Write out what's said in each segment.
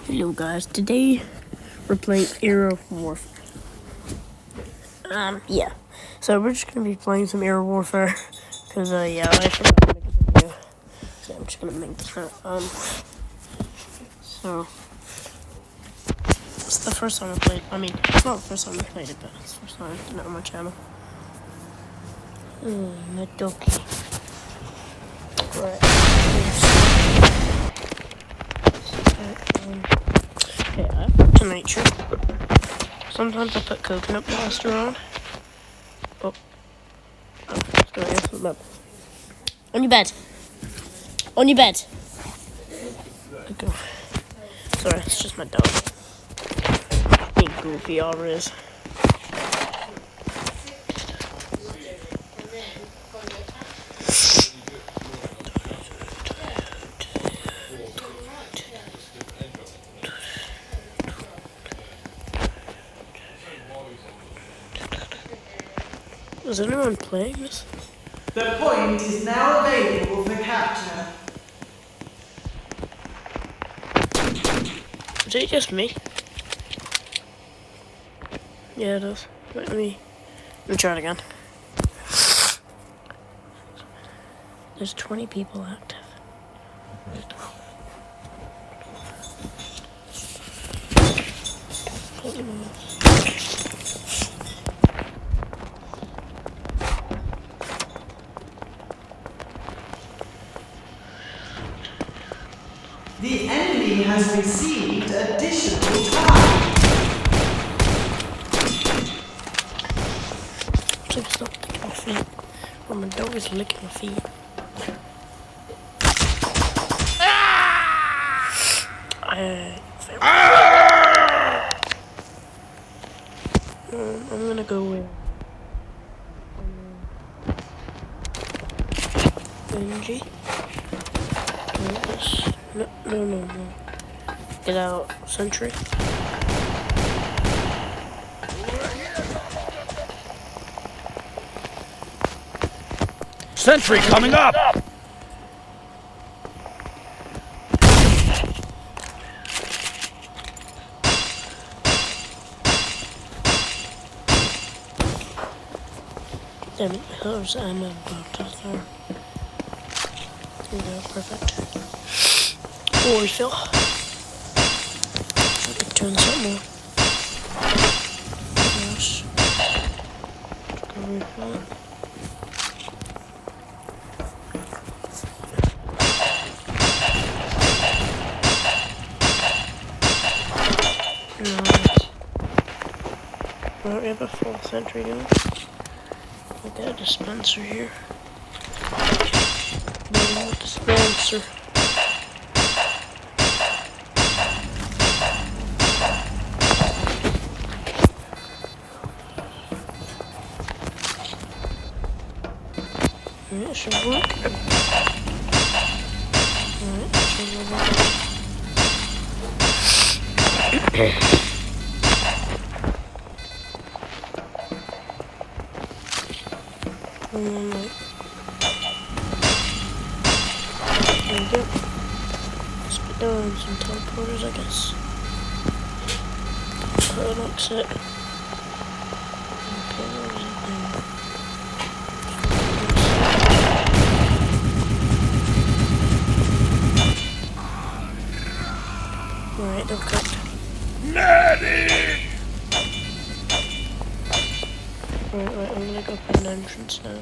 Hello guys, today we're playing Era Warfare. Yeah. So we're just gonna be playing some Era Warfare. Cause yeah, I forgot to make a video. So I'm just gonna make this now. So it's the first time I played, it's not the first time I played it, but it's the first time not on my channel. My doggy. Right. Yeah, I put to nature. Sometimes I put coconut plaster on. Oh, sorry, on your bed. On your bed. Okay. Sorry, it's just my dog. Being goofy always. Is anyone playing this? The point is now available for capture. Is it just me? Yeah, it is. Wait, let me try it again. There's 20 people active. The enemy has received additional time. Please stop licking my feet. Or my dog is licking my feet. I'm gonna go with Benji. No. Get out, Sentry. Sentry coming up! Damn it, there's ammo about to throw. There we go, perfect. Oh, refill. I could turn something more. Yes. Go refill. Right, we have a full sentry going. We got a dispenser here. No dispenser. Alright, should work. Alright, should work. There we go. Let's put down some teleporters, I guess. That looks it. Alright, they're cooked. Medic! Right, I'm gonna go put an entrance now.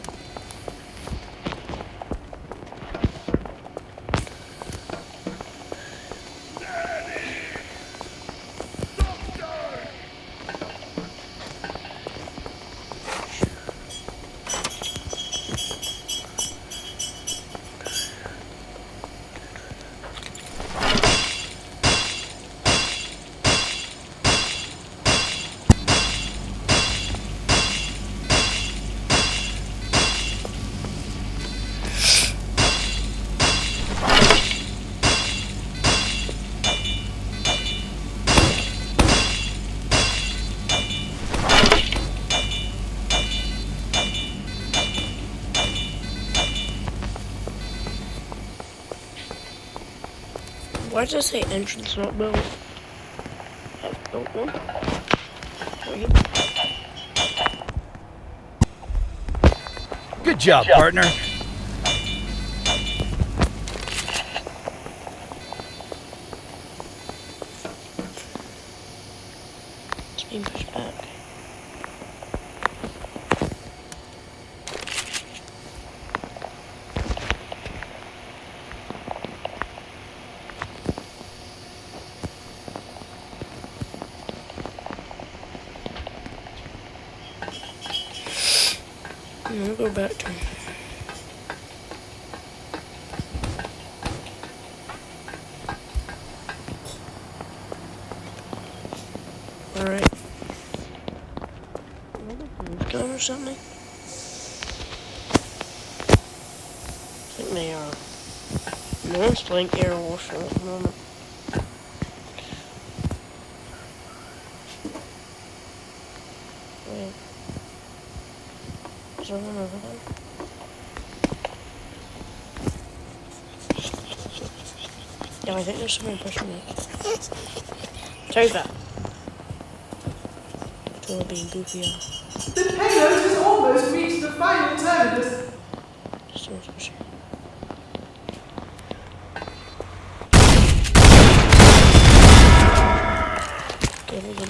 Why does it say entrance not built? Don't know. Wait. Good job, partner. It's being pushed back. I'm gonna go back to him. Alright. Gun or something? I think they are. No one's playing Airwolf at the moment. Wait. Is there one over there? Yeah, I think there's someone pushing me. Sorry about that. Totally being goofy out. The payload has almost reached the final terminus. Someone's pushing. Okay, hold on.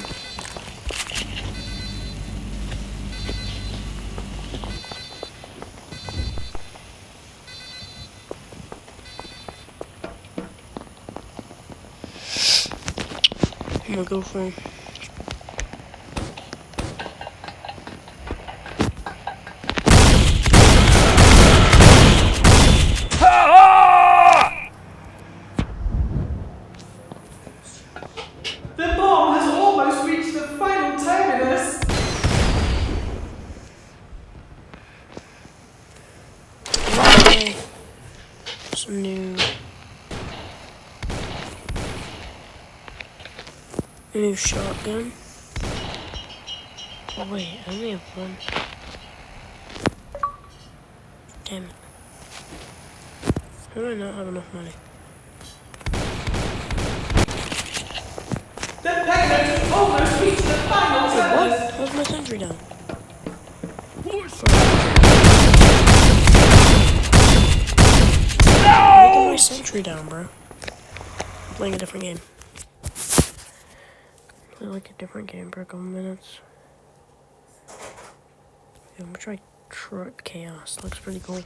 I'm gonna go for him. Ah! The bomb has almost reached the final terminus. Okay. Some new shotgun. Oh wait, I only have one. Damn it. How do I not have enough money? The payload has almost reached the final Wait, what? terminus. How's my sentry down? How my sentry down, bro? I'm playing a different game. Play like a different game for a couple minutes. Yeah, I'm gonna try Truck Chaos. Looks pretty cool.